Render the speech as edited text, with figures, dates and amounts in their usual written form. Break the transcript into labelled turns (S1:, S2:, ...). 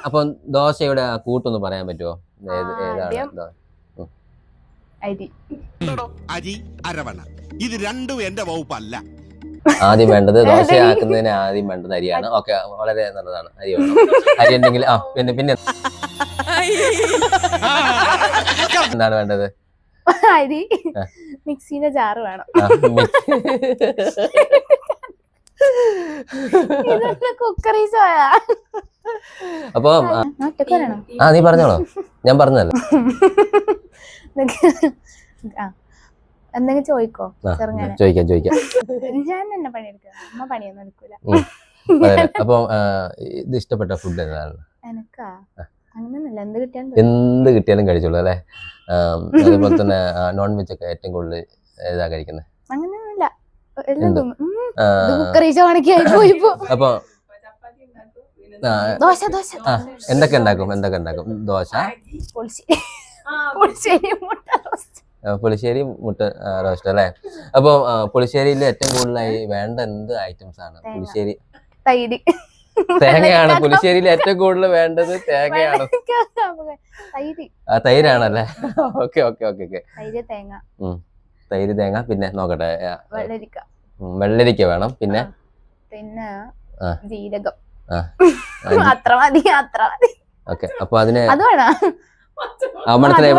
S1: അപ്പൊ ദോശയുടെ കൂട്ടൊന്ന് പറയാൻ പറ്റുമോ?
S2: അരി അരവണ, ഇത് രണ്ടും എന്റെ വകുപ്പല്ല.
S1: ആദ്യം വേണ്ടത് ദോശയാക്കുന്നതിന് ആദ്യം വേണ്ടത് അരിയാണ്. ഓക്കെ, വളരെ നല്ലതാണ്. അരി വേണം. അരി ഉണ്ടെങ്കിൽ പിന്നെ എന്താണ് വേണ്ടത്?
S3: അരി മിക്സിന്റെ ജാറ് വേണം. കുക്കറി ചോയ.
S1: അപ്പൊ നീ പറഞ്ഞോളോ, ഞാൻ പറഞ്ഞല്ലോ.
S3: എന്തെങ്കിലും ചോദിക്കോ?
S1: ചോദിക്കാം.
S3: ഞാൻ തന്നെ പണിയെടുക്കുക, അമ്മ പണിയൊന്നും എടുക്കൂല.
S1: അപ്പൊ ഇത് ഇഷ്ടപ്പെട്ട ഫുഡ് ഏതാണ്?
S3: എനക്കാ അങ്ങനൊന്നുമില്ല,
S1: എന്ത് കിട്ടിയാലും കഴിച്ചോളൂ അല്ലെ? അതേപോലെ തന്നെ നോൺ വെജ് ഒക്കെ ഏറ്റവും കൂടുതൽ ഏതാ കഴിക്കുന്നത്?
S3: അങ്ങനെയൊന്നുമില്ല, കുക്കറി ചോണക്കായി പോയിപ്പോ.
S1: അപ്പൊ എന്തൊക്കെ ഉണ്ടാക്കും? ദോശ, പുളിശ്ശേരി, മുട്ട റോസ്റ്റ് അല്ലെ? അപ്പൊ പുളിശ്ശേരിയിൽ ഏറ്റവും കൂടുതലായി വേണ്ട എന്ത് ഐറ്റംസ് ആണ്? പുളിശ്ശേരി തേങ്ങയാണ്. പുളിശ്ശേരിയിൽ ഏറ്റവും കൂടുതൽ വേണ്ടത് തേങ്ങയാണ്. തൈരാണല്ലേ? ഓക്കെ. തൈര്, തേങ്ങ, പിന്നെ നോക്കട്ടെ, വെള്ളരിക്ക വേണം, പിന്നെ
S3: ജീരകം. അത്ര മതി.
S1: ഓക്കെ, അപ്പൊ അതിന്
S3: അത് വേണം.
S1: മനസ്സിലായി.